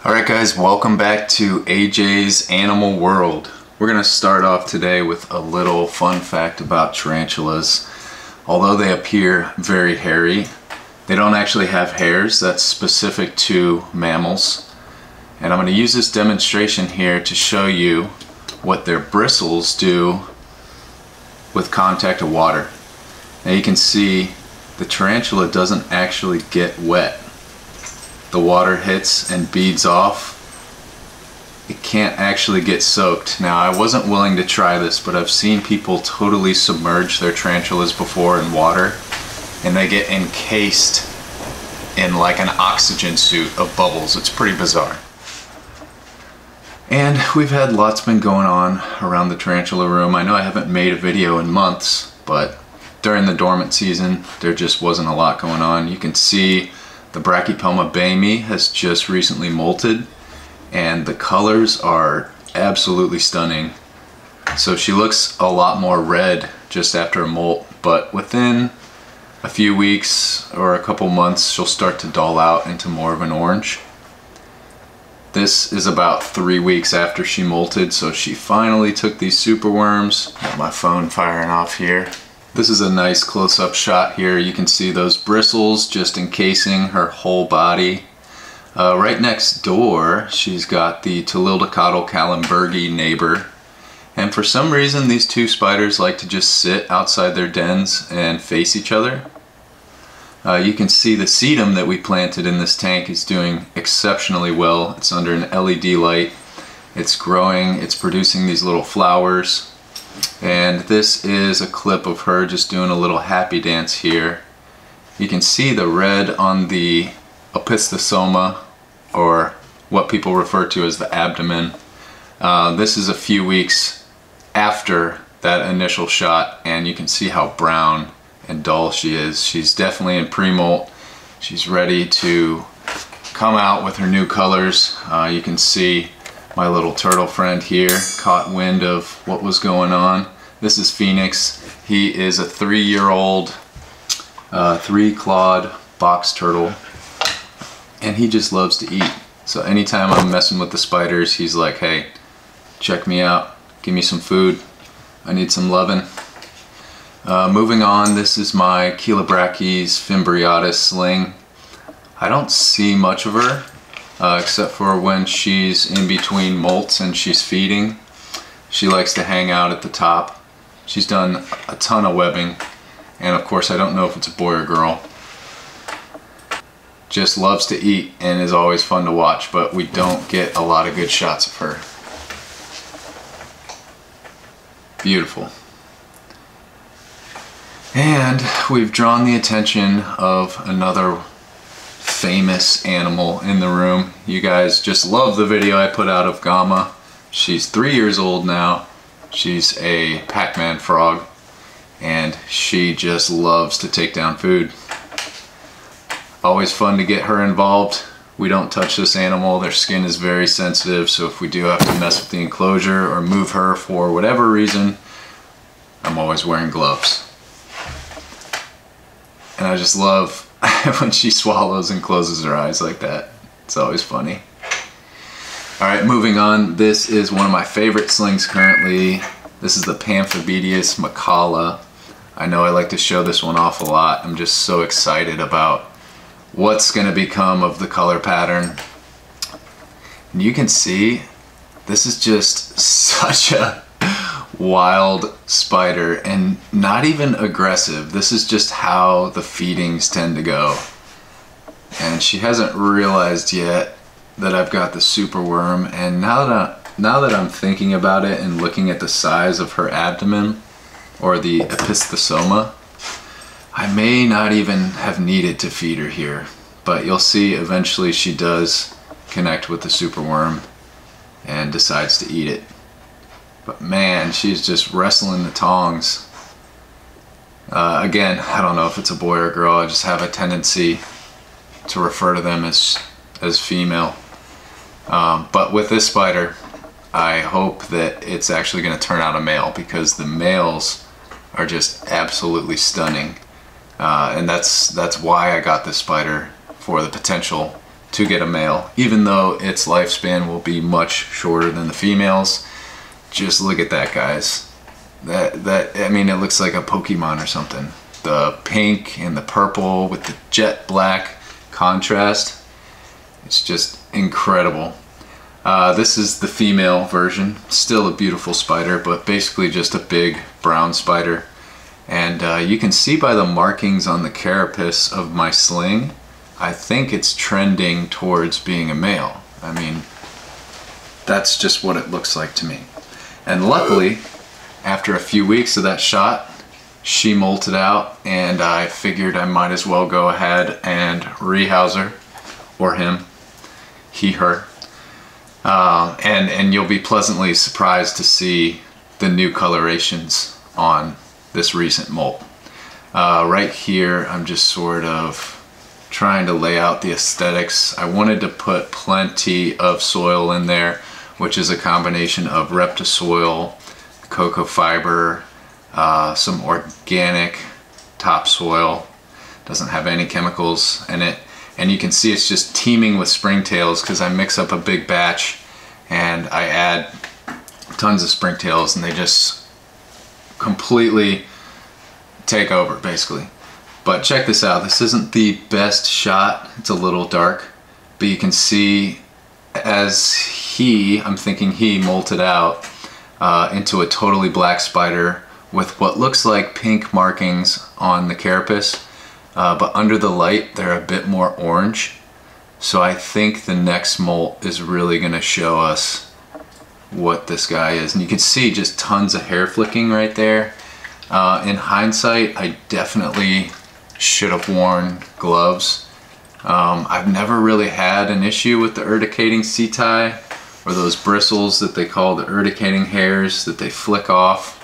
Alright guys, welcome back to AJ's Animal World. We're going to start off today with a little fun fact about tarantulas. Although they appear very hairy, they don't actually have hairs. That's specific to mammals. And I'm going to use this demonstration here to show you what their bristles do with contact to water. Now you can see the tarantula doesn't actually get wet. The water hits and beads off. It can't actually get soaked. Now I wasn't willing to try this, but I've seen people totally submerge their tarantulas before in water and they get encased in like an oxygen suit of bubbles. It's pretty bizarre. And we've had lots been going on around the tarantula room. I know I haven't made a video in months, but during the dormant season there just wasn't a lot going on. You can see the Brachypelma baimi has just recently molted and the colors are absolutely stunning. So she looks a lot more red just after a molt, but within a few weeks or a couple months she'll start to dull out into more of an orange. This is about 3 weeks after she molted, so she finally took these superworms. Got my phone firing off here. This is a nice close-up shot here. You can see those bristles just encasing her whole body. Right next door, she's got the Tilildocotyle Kallenbergi neighbor. And for some reason, these two spiders like to just sit outside their dens and face each other. You can see the sedum that we planted in this tank is doing exceptionally well. It's under an LED light. It's growing, it's producing these little flowers. And this is a clip of her just doing a little happy dance here. You can see the red on the opistosoma, or what people refer to as the abdomen. This is a few weeks after that initial shot, and you can see how brown and dull she is. She's definitely in pre-molt. She's ready to come out with her new colors. You can see my little turtle friend here caught wind of what was going on. This is Phoenix. He is a 3-year-old, 3-clawed box turtle, and he just loves to eat. So anytime I'm messing with the spiders, he's like, hey, check me out, give me some food, I need some loving. Moving on, this is my Chelobrachys fimbriatus sling. I don't see much of her, except for when she's in between molts and she's feeding. She likes to hang out at the top. She's done a ton of webbing, and of course I don't know if it's a boy or girl. Just loves to eat and is always fun to watch, but we don't get a lot of good shots of her. Beautiful. And we've drawn the attention of another famous animal in the room. You guys just love the video I put out of Gamma. She's 3 years old now. She's a Pac-Man frog, and she just loves to take down food. Always fun to get her involved. We don't touch this animal. Their skin is very sensitive, so if we do have to mess with the enclosure or move her for whatever reason, I'm always wearing gloves. And I just love when she swallows and closes her eyes like that. It's always funny. Alright, moving on. This is one of my favorite slings currently. This is the Pamphibedius Machala. I know I like to show this one off a lot. I'm just so excited about what's going to become of the color pattern. And you can see this is just such a wild spider, and not even aggressive. This is just how the feedings tend to go. And she hasn't realized yet that I've got the superworm, and now that I'm thinking about it and looking at the size of her abdomen, or the opistosoma, I may not even have needed to feed her here, but you'll see eventually she does connect with the superworm and decides to eat it. But man, she's just wrestling the tongs. Again, I don't know if it's a boy or girl. I just have a tendency to refer to them as female. But with this spider, I hope that it's actually going to turn out a male, because the males are just absolutely stunning. And that's why I got this spider, for the potential to get a male, even though its lifespan will be much shorter than the females. Just look at that, guys. I mean, it looks like a Pokemon or something. The pink and the purple with the jet black contrast. It's just incredible. This is the female version. Still a beautiful spider, but basically just a big brown spider. And you can see by the markings on the carapace of my sling, I think it's trending towards being a male. I mean, that's just what it looks like to me. And luckily, after a few weeks of that shot, she molted out, and I figured I might as well go ahead and rehouse her, or him, he, her. And you'll be pleasantly surprised to see the new colorations on this recent molt. Right here, I'm just sort of trying to lay out the aesthetics. I wanted to put plenty of soil in there, which is a combination of Reptisoil, cocoa fiber, some organic topsoil. Doesn't have any chemicals in it. And you can see it's just teeming with springtails because I mix up a big batch and I add tons of springtails, and they just completely take over, basically. But check this out. This isn't the best shot. It's a little dark, but you can see as I'm thinking he molted out into a totally black spider with what looks like pink markings on the carapace, but under the light they're a bit more orange. So I think the next molt is really going to show us what this guy is. And you can see just tons of hair flicking right there. In hindsight, I definitely should have worn gloves. I've never really had an issue with the urticating setae, or those bristles that they call the urticating hairs that they flick off.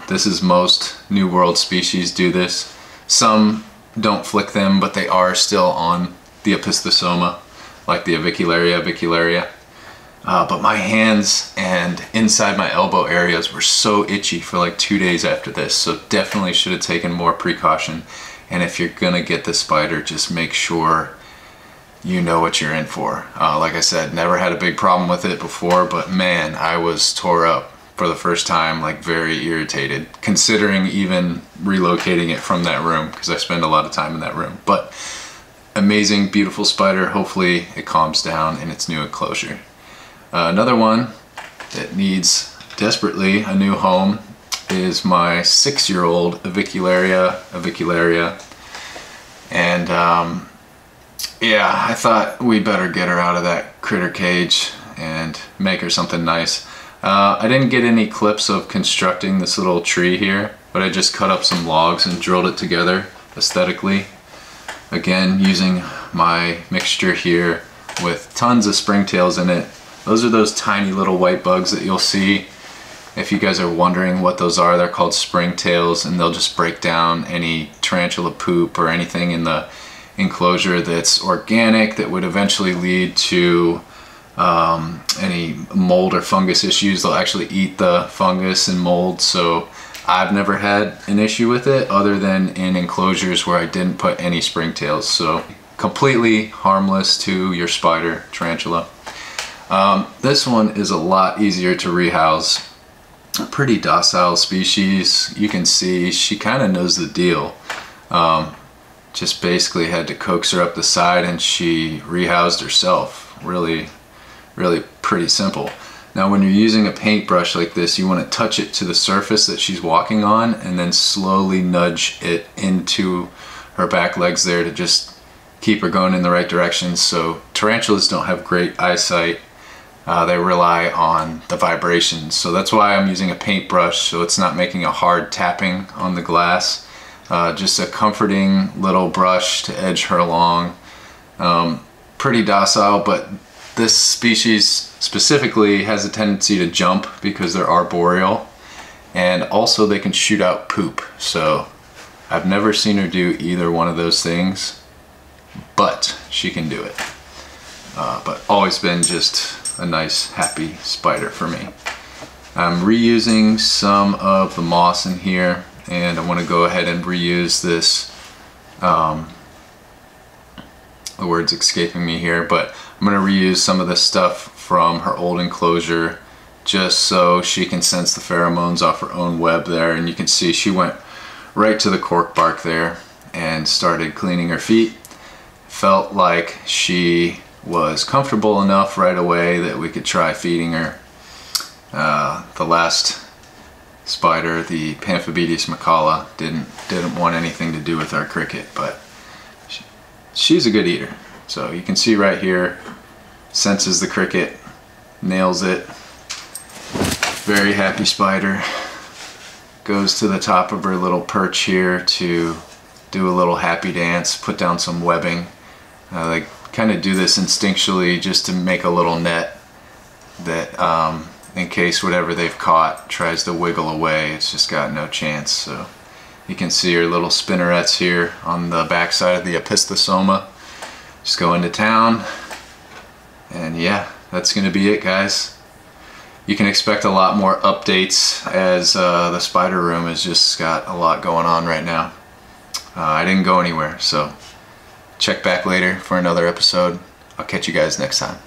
This is most New World species do this. Some don't flick them, but they are still on the opistosoma, like the avicularia. But my hands and inside my elbow areas were so itchy for like 2 days after this, so definitely should have taken more precaution. And if you're gonna get the spider, just make sure you know what you're in for. Like I said, never had a big problem with it before, but man, I was tore up for the first time, like very irritated, considering even relocating it from that room, because I spend a lot of time in that room. But amazing, beautiful spider. Hopefully it calms down in its new enclosure. Another one that needs desperately a new home is my 6-year-old avicularia. And yeah, I thought we better get her out of that critter cage and make her something nice. I didn't get any clips of constructing this little tree here, but I just cut up some logs and drilled it together aesthetically. Again, using my mixture here with tons of springtails in it. Those are those tiny little white bugs that you'll see. If you guys are wondering what those are, they're called springtails, and they'll just break down any tarantula poop or anything in the enclosure that's organic that would eventually lead to any mold or fungus issues. They'll actually eat the fungus and mold. So I've never had an issue with it other than in enclosures where I didn't put any springtails. So completely harmless to your spider tarantula. This one is a lot easier to rehouse. A pretty docile species. You can see she kind of knows the deal. Just basically had to coax her up the side and she rehoused herself. Really pretty simple. Now when you're using a paintbrush like this, you want to touch it to the surface that she's walking on and then slowly nudge it into her back legs there to just keep her going in the right direction. So tarantulas don't have great eyesight. They rely on the vibrations. So that's why I'm using a paintbrush, so it's not making a hard tapping on the glass. Just a comforting little brush to edge her along. Pretty docile, but this species specifically has a tendency to jump because they're arboreal, and also they can shoot out poop. So I've never seen her do either one of those things, but she can do it. But always been just a nice, happy spider for me. I'm reusing some of the moss in here, and I want to go ahead and reuse this The word's escaping me here, but I'm going to reuse some of this stuff from her old enclosure just so she can sense the pheromones off her own web there. And you can see she went right to the cork bark there and started cleaning her feet. Felt like she was comfortable enough right away that we could try feeding her. The last spider, the Pamphibedius Machala, didn't want anything to do with our cricket, but she's a good eater. So you can see right here, senses the cricket, nails it. Very happy spider. Goes to the top of her little perch here to do a little happy dance, put down some webbing. They kind of do this instinctually just to make a little net that in case whatever they've caught tries to wiggle away, it's just got no chance. So you can see her little spinnerets here on the back side of the opistosoma. Just go into town, and yeah, that's gonna be it, guys. You can expect a lot more updates as the spider room has just got a lot going on right now. I didn't go anywhere, so check back later for another episode. I'll catch you guys next time.